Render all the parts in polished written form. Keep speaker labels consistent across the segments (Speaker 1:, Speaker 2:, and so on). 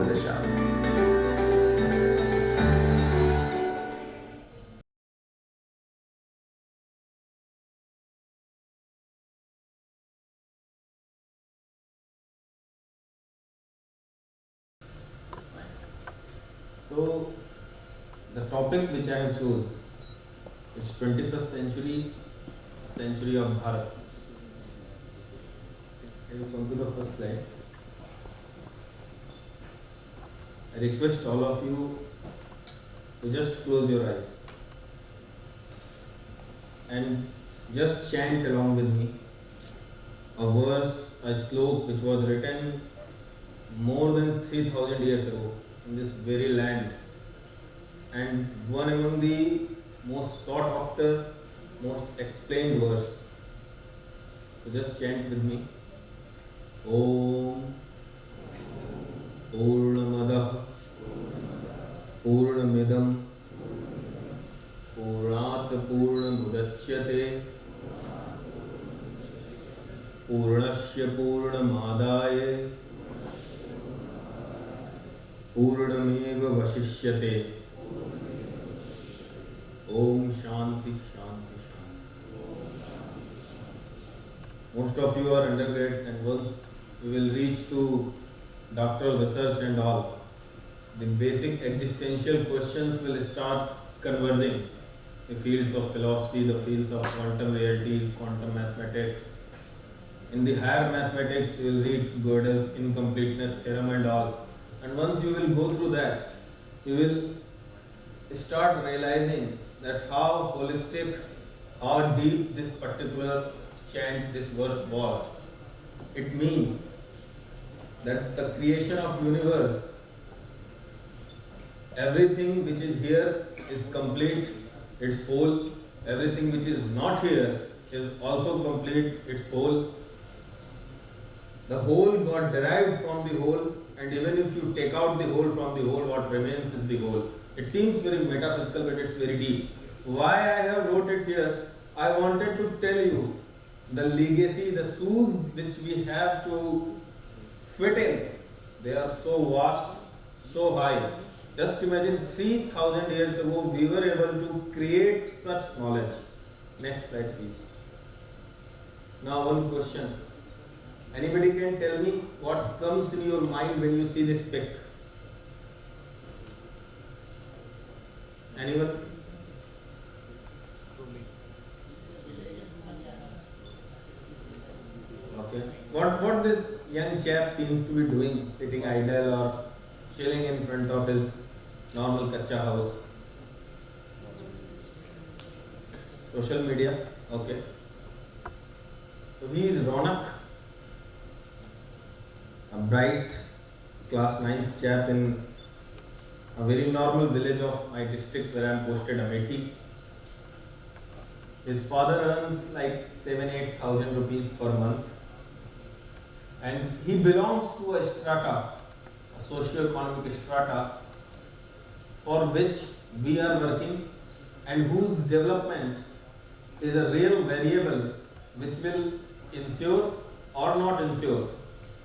Speaker 1: Vishal.
Speaker 2: So, the topic which I have chose is 21st century, century of Bharat. Can you come to the first slide? I request all of you to just close your eyes and just chant along with me a verse, a slok which was written more than 3000 years ago in this very land, and one among the most sought after, most explained verse. So just chant with me. Om Purnamadah Purnamidam Purnat Purnamudachyate Purnasya Purnamadaya Purnameva Vashishyate. Om Shanti Shanti Shanti. Most of you are undergrads, and once we will reach to doctoral research and all, the basic existential questions will start converging. The fields of philosophy, the fields of quantum realities, quantum mathematics. In the higher mathematics, you will read Gödel's incompleteness theorem and all. And once you will go through that, you will start realizing that how holistic, how deep this particular chant, this verse was. It means that the creation of universe, everything which is here is complete, its whole. Everything which is not here is also complete, its whole. The whole got derived from the whole, and even if you take out the whole from the whole, what remains is the whole. It seems very metaphysical, but it's very deep. Why I have wrote it here? I wanted to tell you the legacy, the shoes which we have to fit in. They are so vast, so high. Just imagine 3000 years ago we were able to create such knowledge. Next slide please. Now one question. Anybody can tell me what comes in your mind when you see this pic? Anyone? Okay. What this young chap seems to be doing, sitting idle or chilling in front of his normal kacha house? Social media. Okay. So he is Ronak, a bright class 9th chap in a very normal village of my district where I am posted, Amethi. His father earns like 7,000-8,000 rupees per month, and he belongs to a strata, a socio-economic strata for which we are working and whose development is a real variable which will ensure or not ensure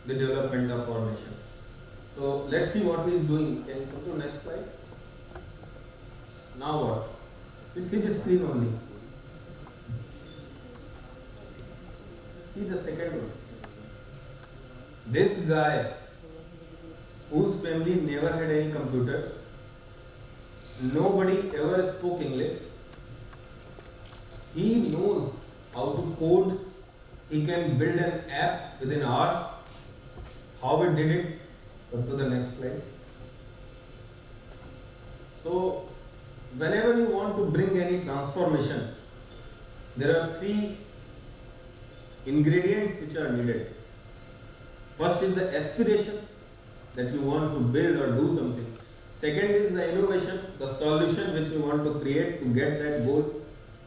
Speaker 2: the development of our nation. So let's see what he is doing. Can you come to next slide? Now what? It's his screen only. See the second one. This guy, whose family never had any computers, nobody ever spoke English, he knows how to code, he can build an app within hours. How we did it? Come to the next slide. So, whenever you want to bring any transformation, there are three ingredients which are needed. First is the aspiration, that you want to build or do something. Second is the innovation, the solution which you want to create to get that goal.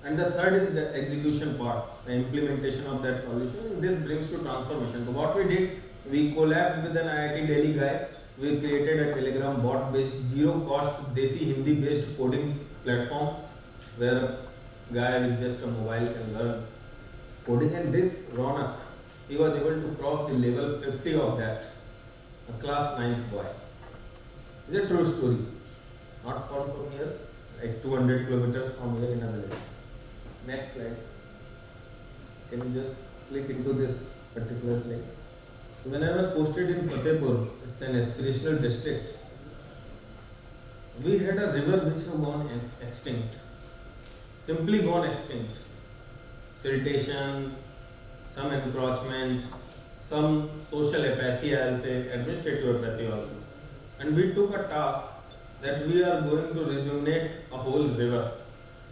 Speaker 2: And the third is the execution part, the implementation of that solution. This brings to transformation. So what we did, we collabed with an IIT Delhi guy. We created a Telegram bot based, zero cost, Desi Hindi based coding platform where a guy with just a mobile can learn coding. And this Ronak, he was able to cross the level 50 of that, a class 9th boy. It's a true story. Not far from here, like 200 kilometers from here in a village. Next slide. Can you just click into this particular link? When I was posted in Fatehpur, it's an aspirational district. We had a river which have gone extinct. Simply gone extinct. Siltation, some encroachment, some social apathy, I'll say, administrative apathy also. And we took a task that we are going to rejuvenate a whole river.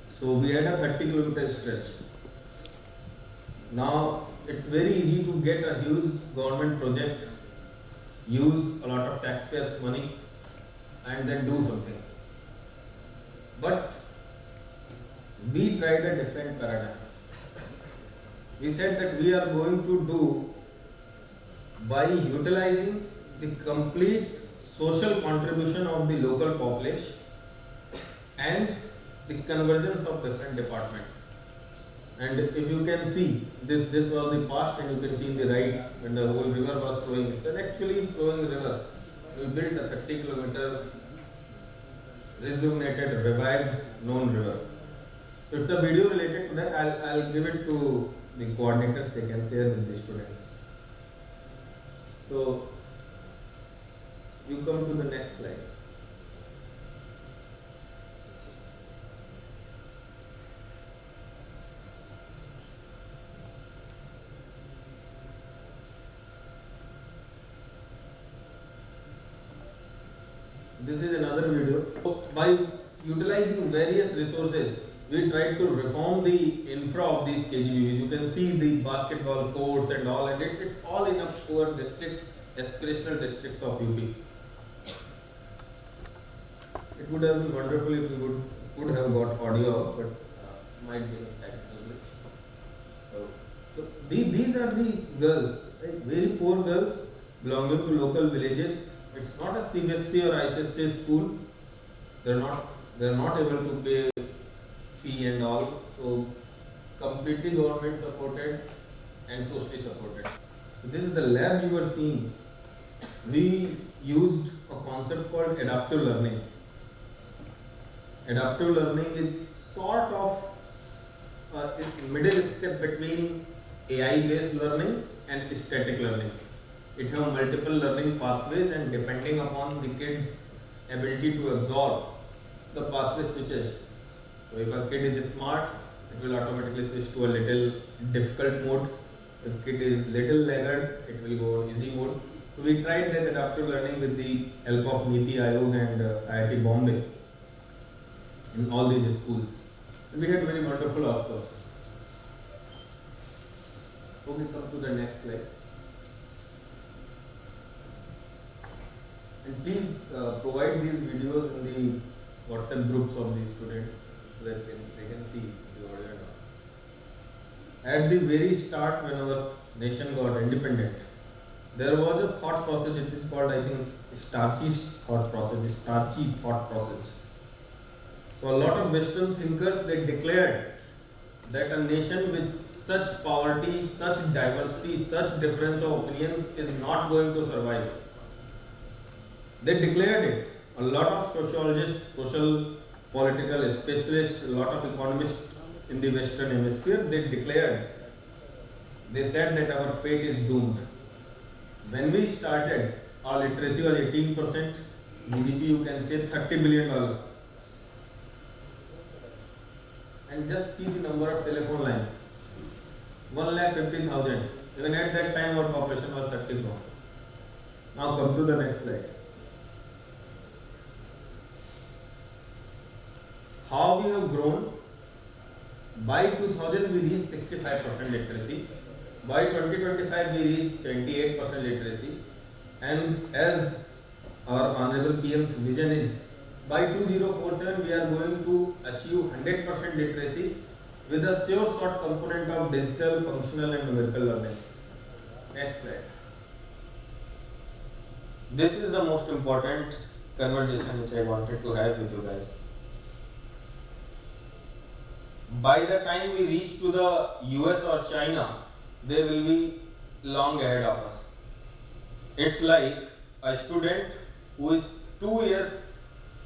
Speaker 2: So we had a 30-kilometer stretch. Now it's very easy to get a huge government project, use a lot of taxpayers' money, and then do something. But we tried a different paradigm. We said that we are going to do by utilizing the complete social contribution of the local population and the convergence of different departments. And if you can see, this was the past, and you can see in the right when the whole river was flowing. It's an actually flowing river. We built a 30-kilometer rejuvenated, revived, known river. So it's a video related to that. I'll give it to the coordinators, they can share with the students. So you come to the next slide. This is another video. So by utilizing various resources, we tried to reform the infra of these KGBs. You can see the basketball courts and all, and it's all in a poor district, aspirational districts of UP. It would have been wonderful if we would have got audio, but might be technical glitch. So these are the girls, right? Very poor girls belonging to local villages. It's not a CBSE or ICSE school. They're not able to pay fee and all. So completely government supported and socially supported. So this is the lab you were seeing. We used a concept called adaptive learning. Adaptive learning is sort of a middle step between AI-based learning and static learning. It has multiple learning pathways, and depending upon the kid's ability to absorb, the pathway switches. So if a kid is smart, it will automatically switch to a little difficult mode. If kid is little laggard, it will go on easy mode. So we tried that adaptive learning with the help of Niti Aayog and IIT Bombay in all these schools. And we had very wonderful outcomes. Okay, come to the next slide. And please provide these videos in the WhatsApp groups of the students so that they can see the audio and all. At the very start, when our nation got independent, there was a thought process. It is called, I think, starchy thought process. So a lot of Western thinkers, they declared that a nation with such poverty, such diversity, such difference of opinions is not going to survive. They declared it. A lot of sociologists, social, political specialists, a lot of economists in the Western Hemisphere, they declared, they said that our fate is doomed. When we started, our literacy was 18%, GDP you can say $30 billion. And just see the number of telephone lines, 1,50,000. Even at that time our population was 30 crore. Now come to the next slide. How we have grown. By 2000 we reached 65% literacy. By 2025 we reached 78% literacy. And as our Honorable PM's vision is, by 2047 we are going to achieve 100% literacy with a sure short component of digital, functional and numerical learning. Next slide. This is the most important conversation which I wanted to have with you guys. By the time we reach to the US or China, they will be long ahead of us. It's like a student who is 2 years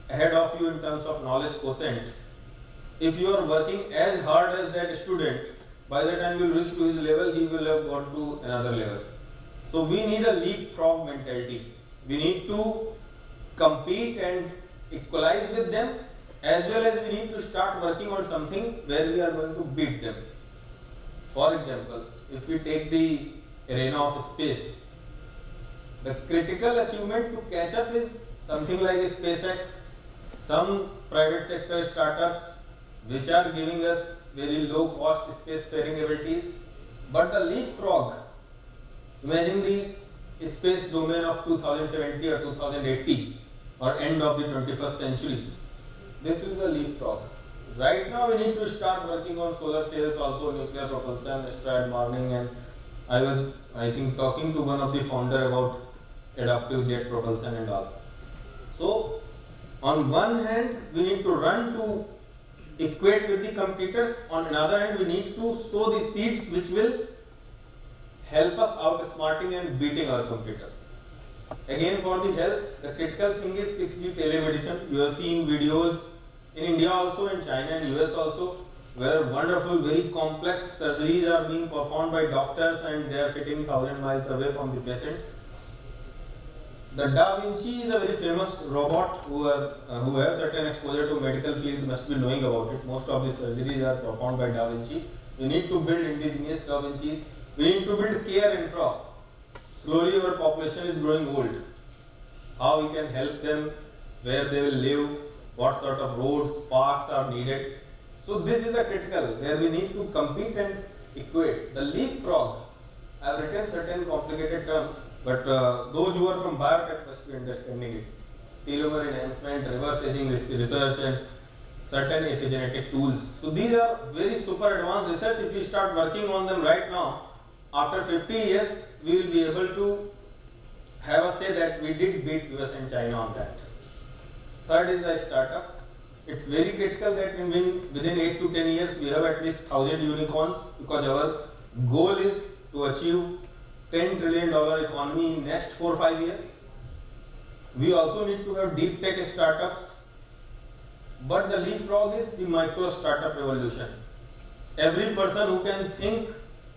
Speaker 2: ahead of you in terms of knowledge quotient. If you are working as hard as that student, by the time you will reach to his level, he will have gone to another level. So we need a leapfrog mentality. We need to compete and equalize with them, as well as we need to start working on something where we are going to beat them. For example, if we take the arena of space, the critical achievement to catch up is something like SpaceX, some private sector startups which are giving us very low cost spacefaring abilities. But the leapfrog, imagine the space domain of 2070 or 2080 or end of the 21st century. This is the leapfrog. Right now we need to start working on solar cells, also nuclear propulsion, yesterday morning, and I was, I think, talking to one of the founder about adaptive jet propulsion and all. So on one hand we need to run to equate with the competitors, on another hand we need to sow the seeds which will help us outsmarting and beating our competitor. Again, for the health, the critical thing is 6G telemedicine. You have seen videos in India also, in China and US also, where wonderful, very complex surgeries are being performed by doctors and they are sitting 1,000 miles away from the patient. The Da Vinci is a very famous robot who have certain exposure to medical field must be knowing about it. Most of the surgeries are performed by Da Vinci. We need to build indigenous Da Vinci. We need to build care infra. Slowly our population is growing old. How we can help them, where they will live, what sort of roads, parks are needed. So this is a critical where we need to compete and equate. The leapfrog, I have written certain complicated terms, but those who are from biotech must be understanding it. Telomere enhancement, reverse aging research, and certain epigenetic tools. So these are very super advanced research. If we start working on them right now, after 50 years, we will be able to have a say that we did beat US and China on that. Third is the startup. It's very critical that within 8 to 10 years, we have at least 1,000 unicorns, because our goal is to achieve $10 trillion economy in next 4 or 5 years. We also need to have deep tech startups, but the leapfrog is the micro startup revolution. Every person who can think,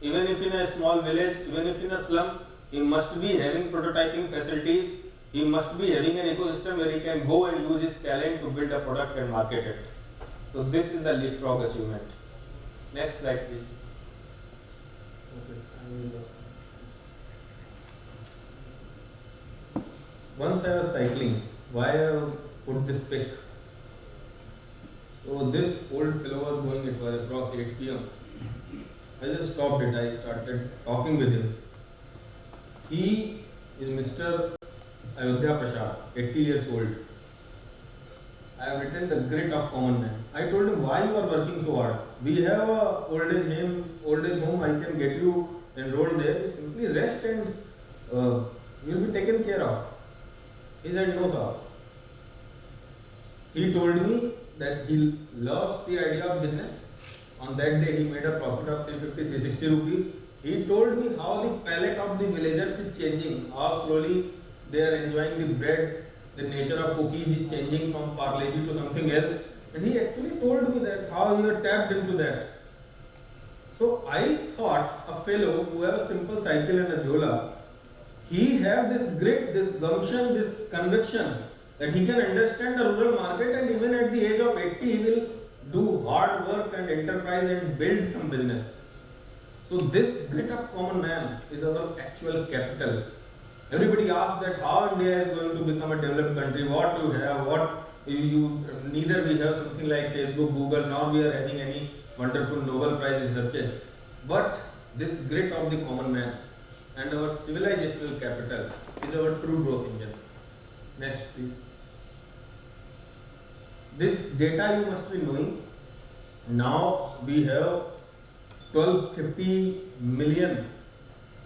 Speaker 2: even if in a small village, even if in a slum, he must be having prototyping facilities. He must be having an ecosystem where he can go and use his talent to build a product and market it. So this is the leapfrog achievement. Next slide, please. Once I was cycling, why I put this pic? So this old fellow was going, it was approx 8 p.m. I just stopped it, I started talking with him. He is Mr. Ayodhya Prasad, 80 years old. I have written the grit of common man. I told him, why you are working so hard? We have a old age home, I can get you enrolled there. You simply rest and you will be taken care of. He said, no sir. He told me that he lost the idea of business. On that day he made a profit of 350-360 rupees. He told me how the palate of the villagers is changing, how slowly they are enjoying the breads, the nature of cookies is changing from Parle-G to something else. And he actually told me that how he had tapped into that. So I thought a fellow who has a simple cycle and a jhola, he have this grit, this gumption, this conviction that he can understand the rural market, and even at the age of 80 he will do hard work and enterprise and build some business. So this grit of common man is our actual capital. Everybody asks that how India is going to become a developed country, what you have, neither we have something like Facebook, Google, nor we are having any wonderful Nobel Prize researches. But this grit of the common man and our civilizational capital is our true growth engine. Next please. This data you must be knowing. Now we have 1250 million,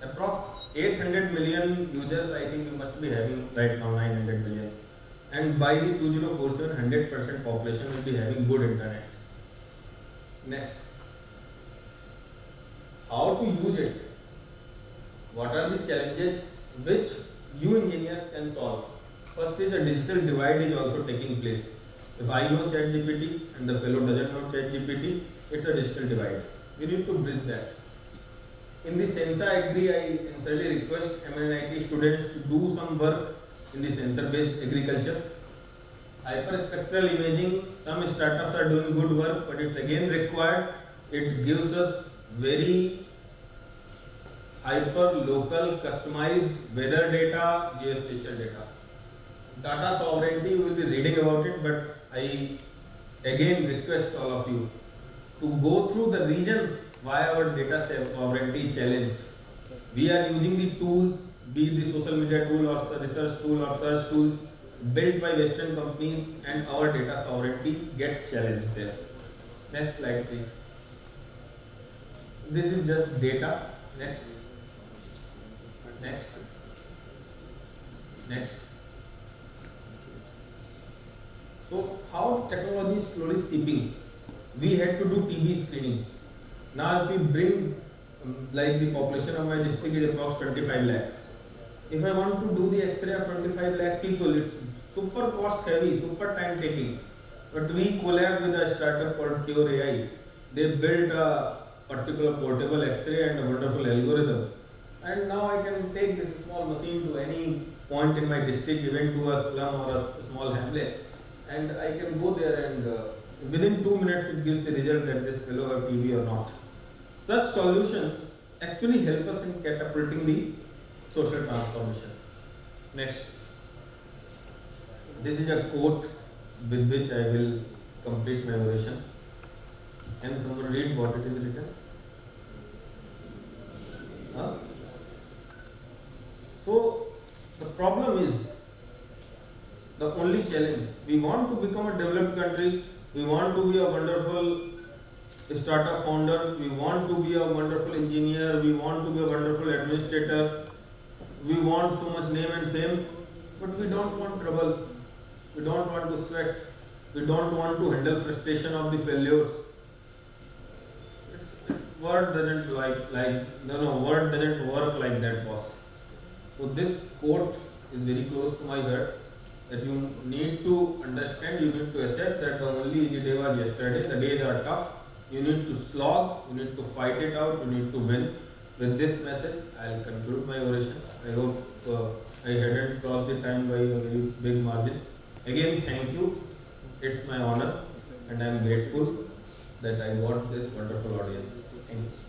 Speaker 2: approx 800 million users I think we must be having right now, 900 millions. And by the 2047, 100% population will be having good internet. Next. How to use it? What are the challenges which you engineers can solve? First is a digital divide is also taking place. If I know ChatGPT and the fellow doesn't know ChatGPT, it's a digital divide. We need to bridge that. In the Sensa Agri, I sincerely request MNIT students to do some work in the sensor-based agriculture. Hyperspectral imaging, some startups are doing good work, but it's again required. It gives us very hyper local customized weather data, geospatial data. Data sovereignty, we will be reading about it, but I again request all of you to go through the reasons why our data sovereignty is challenged. We are using the tools, be it the social media tool or the research tool or search tools built by Western companies, and our data sovereignty gets challenged there. Next slide, please. This is just data. Next. Next. Next. So how technology is slowly seeping. We had to do TB screening. Now if we bring like the population of my district is approx 25 lakh. If I want to do the X-ray of 25 lakh people, it's super cost heavy, super time taking. But we collab with a startup called Cure AI. They built a particular portable X-ray and a wonderful algorithm. And now I can take this small machine to any point in my district, even to a slum or a small hamlet, and I can go there and within 2 minutes it gives the result that this fellow have TB or not. Such solutions actually help us in catapulting the social transformation. Next. This is a quote with which I will complete my oration. Can someone read what it is written? Huh? So, the problem is, the only challenge, we want to become a developed country, we want to be a wonderful startup founder, we want to be a wonderful engineer, we want to be a wonderful administrator, we want so much name and fame, but we don't want trouble, we don't want to sweat, we don't want to handle frustration of the failures. Word doesn't word doesn't work like that, boss. So this quote is very close to my heart, that you need to understand, you need to accept that the only easy day was yesterday, the days are tough, you need to slog, you need to fight it out, you need to win. With this message, I will conclude my oration. I hope I hadn't crossed the time by a very big margin. Again, thank you. It's my honor and I am grateful that I got this wonderful audience. Thank you.